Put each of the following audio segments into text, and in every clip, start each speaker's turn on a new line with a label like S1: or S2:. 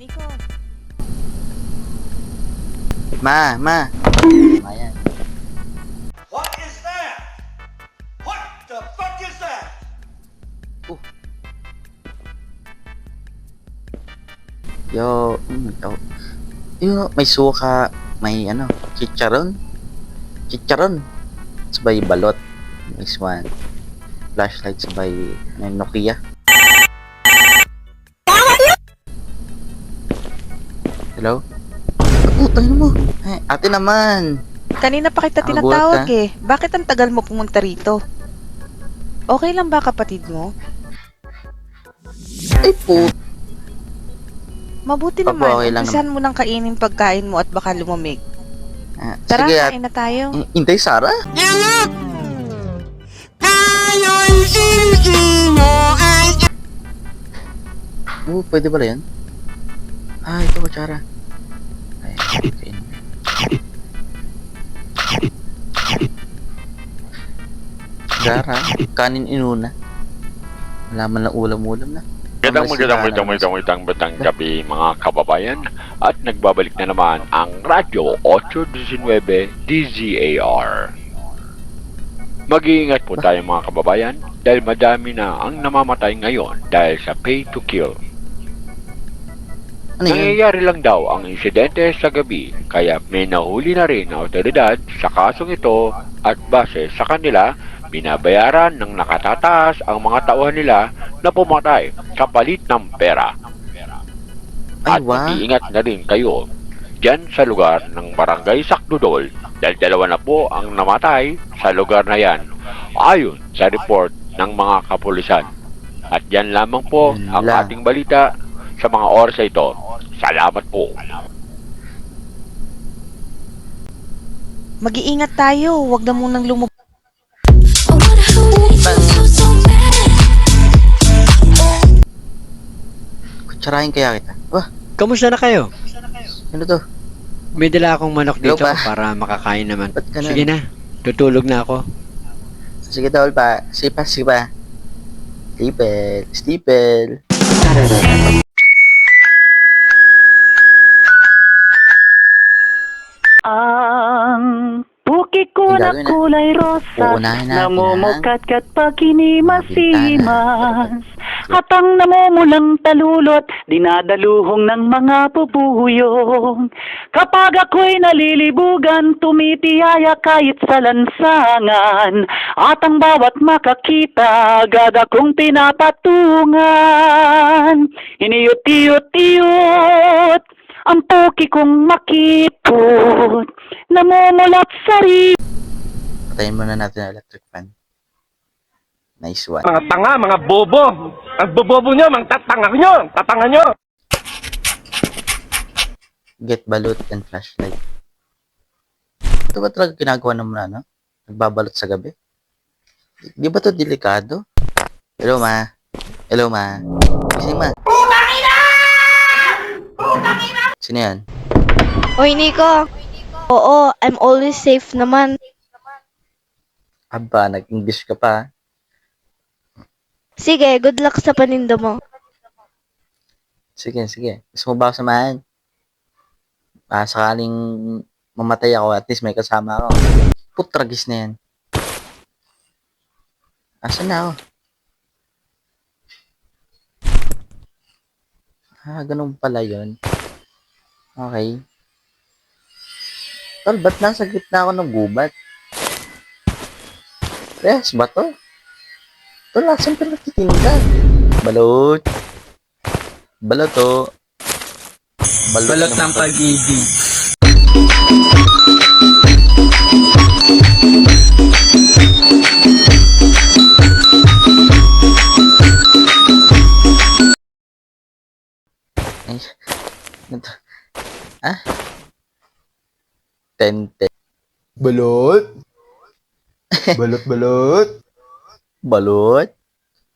S1: Nico.
S2: Ma. Ayan.
S3: What is that? What the fuck is that?
S2: Yo, may suka, may chicharon. Sabay balot. Nice one. Flashlight sabay, Nokia. Hello? Putang mo. Ay, ate naman.
S1: Kanina pa kita
S2: Nagulat
S1: tinatawag eh. Bakit ang tagal mo pumunta rito? Okay lang ba kapatid mo?
S2: Ay po.
S1: Mabuti
S2: Opo,
S1: naman,
S2: okay lang
S1: umpisahan mo nang kainin pagkain mo at baka lumamig. Tara,
S2: Sige,
S1: kain na tayo.
S2: Intay Sara? Pwede pala yan? Ito kutsara. Ay, okay. Gara, kanin inuna. Malaman na ulam-ulam na.
S4: Magandang gabi mga kababayan at nagbabalik na naman ang Radyo 819 DZAR. Mag-iingat po tayo mga kababayan dahil madami na ang namamatay ngayon dahil sa pay to kill.
S2: Ano yun?
S4: Nangyayari lang daw ang insidente sa gabi kaya may nahuli na rin na otoridad sa kasong ito at base sa kanila binabayaran ng nakatataas ang mga tauhan nila na pumatay kapalit ng pera.
S2: Ay,
S4: At
S2: wow.
S4: mag-iingat na rin kayo dyan sa lugar ng Barangay Sakdudol dahil 2 na po ang namatay sa lugar na yan ayon sa report ng mga kapulisan. At yan lamang po ang
S2: Lang.
S4: ating balita sa mga oras na ito. Salamat po.
S1: Mag-iingat tayo, huwag na munang lumabas.
S2: Kutsarahin kaya kita.
S5: Kamusta na kayo?
S2: Ano to?
S5: May dala akong manok
S2: Hello
S5: dito
S2: pa.
S5: para makakain naman.
S2: Ba't ka na?
S5: Sige na, tutulog na ako.
S2: Sige tol pa. Sipa. Stipel.
S6: Ang buki ko
S2: Ang
S6: na
S2: gagawin na.
S6: kulay rosas,
S2: Uunahin natin
S6: namumukat-kat pag
S2: mga
S6: hinimasimas. At ang namumulang talulot, dinadaluhong ng mga pupuyong. Kapag ako'y nalilibugan, tumitiyaya kahit sa lansangan. At ang bawat makakita, agad akong pinapatungan. Hiniyot-iyot-iyot, ang puki kong makipot, namumulat sa
S2: Patayin muna natin ang electric fan. Nice one.
S7: Mga tanga, mga bobo. Ang bobobo nyo, mga tatanga nyo.
S2: Get balut and flashlight. Ito ba talaga ginagawa ng mga nagbabalot sa gabi? Di ba to delikado? Hello ma. Gising ma. Sino yan?
S8: Oy, Nico. Oo, I'm always safe naman.
S2: Aba, nag-English ka pa.
S8: Sige, good luck sa paninda mo.
S2: Sige. Gusto mo ba ako samahan? Sakaling mamatay ako, at least may kasama ako. Putragis na yan. Asan na ako? Ganun pala yun. Okay. Tol, ba't nasa gitna ako ng gubat? Yes, ba to? Tol, asan ka nagtitinda? Balot. Baloto.
S9: Balot ng pag-ibig.
S2: Ay, ito. Tente.
S9: Balot? Balot.
S2: Balot.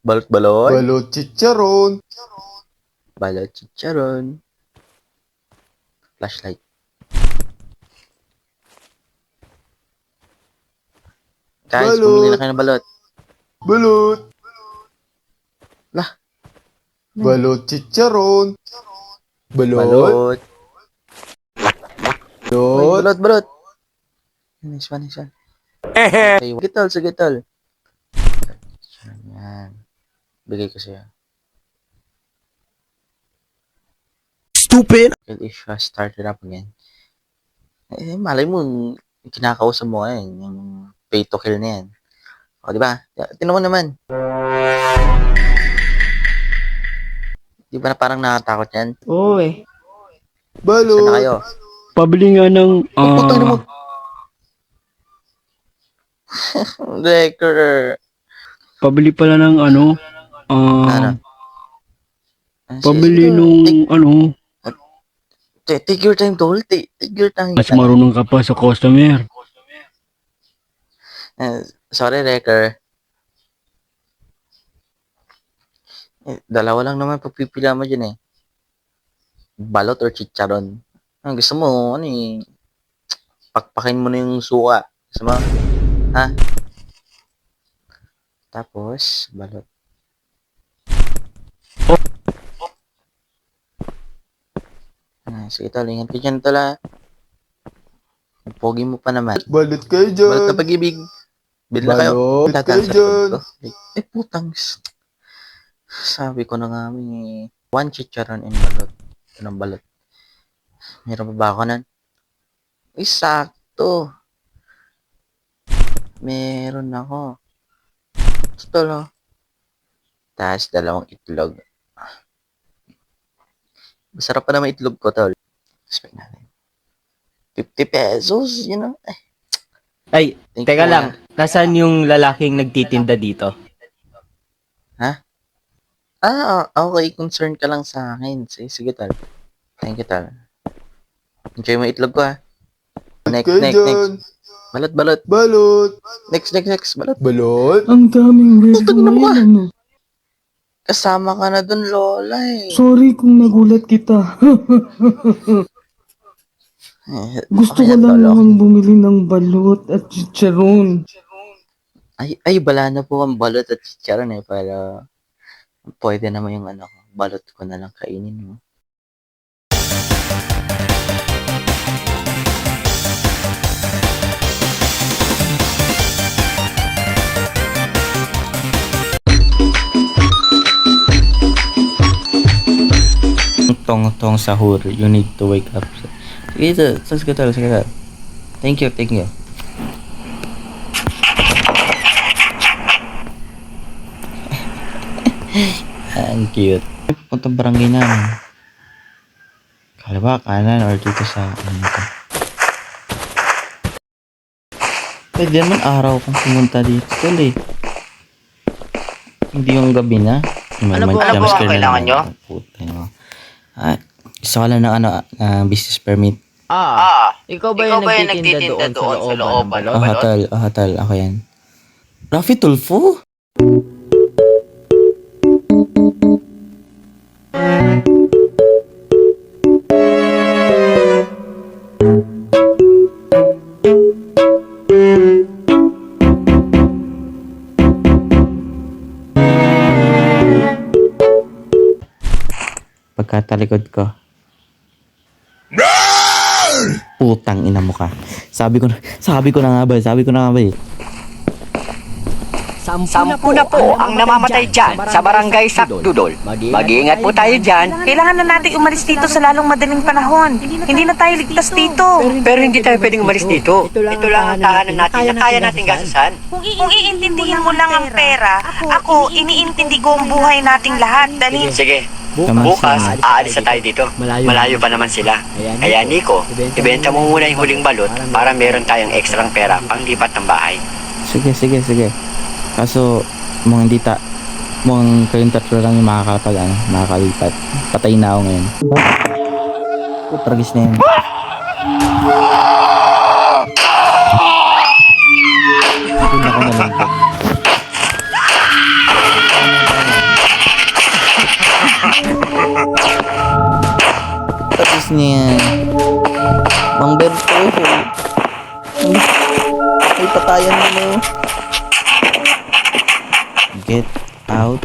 S2: Balot.
S9: Balot chicharon.
S2: Balot chicharon. Flashlight. Guys,
S9: Balot.
S2: bumili na kayo ng balot.
S9: Balot.
S2: Lah.
S9: Balot chicharon. Balot.
S2: Uy,
S9: Balot.
S2: balot. Nice one. Okay, sige tol. Yan. Bigay ko sa'yo.
S9: Stupid!
S2: Kill issue has started up again. Malay mo, kinakausap mo ngayon, yung pay to kill na yan. O, di ba? Tinan mo naman. Di ba na parang nakatakot yan?
S10: Oo eh.
S2: Saan na
S9: Balot.
S2: kayo?
S5: Pabili nga ng...
S2: Putang ina mo. Decker.
S5: Pabili pala ng ano?
S2: Ano?
S5: Pabili nung ano?
S2: Take your time, tol. Take your time.
S5: Mas marunong ka pa sa customer.
S2: Sorry, Decker. Dalawa lang naman pagpipila mo dyan eh. Balot or chicharon. Ang gusto mo, ano eh. Pakpakin mo na yung suka. Gusto mo? Ha? Tapos, balot. Sige tol, ingat ka dyan tol ha. Ang pogi mo pa naman.
S9: Balot kayo
S2: Balot
S9: dyan.
S2: na pag-ibig. Bil na kayo.
S9: Balot
S2: Tataan
S9: kayo
S2: sa
S9: dyan.
S2: likod ko. Putang. Sabi ko na nga one chicharon and balot. Ito ng balot. Meron pa ba ako nun? Uy, sakto. Meron ako. Ito lo. Tapos dalawang itlog. Masarap pa naman itlog ko, tol. Expect natin. 50 pesos, you know.
S10: Ay,
S2: Thank
S10: teka
S2: you,
S10: lang. Nasaan yung lalaking nagtitinda dito?
S2: Okay. Concern ka lang sa akin. Sige, tol. Thank you, tol. Enjoy mo itlog ko, ha. Next. Balot.
S9: Balot.
S2: Next. Balot.
S9: Balot.
S10: Ang daming
S2: Putang ina mo, ah. Kasama ka na dun, Lola, eh.
S10: Sorry kung nagulat kita. Gusto
S2: Okay
S10: ko
S2: yan,
S10: lang
S2: tol,
S10: naman bumili ng balot at chicharon.
S2: Ay, bala na po ang balot at chicharon, eh. Pero, pwede naman yung ano, balot ko na lang kainin mo. Tong sahur, you need to wake up. Sige tol. Thank you. Ang cute. Puntang barangay namin. Kaliwa, kanan, or dito sa ano to. Pwede naman araw kung pumunta dito tol eh. Hindi yung gabi na.
S10: Ano po ang kailangan nyo?
S2: Puta nyo. Gusto ko lang ng business permit.
S10: Ikaw ba yung nagtitinda doon sa looban ng balot?
S2: Hotel. Ako yan. Rafi Tulfo? Pagkatalikod ko. Putang ina mo ka. Sabi ko na nga ba eh.
S6: 10 na po ang namamatay dyan sa barangay Sakdudol. Mag-iingat po tayo dyan.
S1: Kailangan na natin umalis dito sa lalong madaling panahon. Hindi na tayo ligtas dito.
S6: Pero hindi tayo pwedeng umalis dito. Ito lang ang tahanan natin na kaya nating gastusan.
S1: Kung iintindihin mo lang ang pera, ako, iniintindi ko ang buhay nating lahat. Dali.
S6: Sige, bukas aalis na tayo dito. Malayo pa naman sila. Kaya Nico, ibenta mo muna yung huling balot para meron tayong ekstrang pera pang lipat ng bahay.
S2: Sige. Kaso, mukhang kayong tatlo lang yung makakalipat. Patay na ako ngayon. Tragis na yan. Puna ko na lang. Tragis na yan. Mang Berto. Ay, patayan mo. Get out.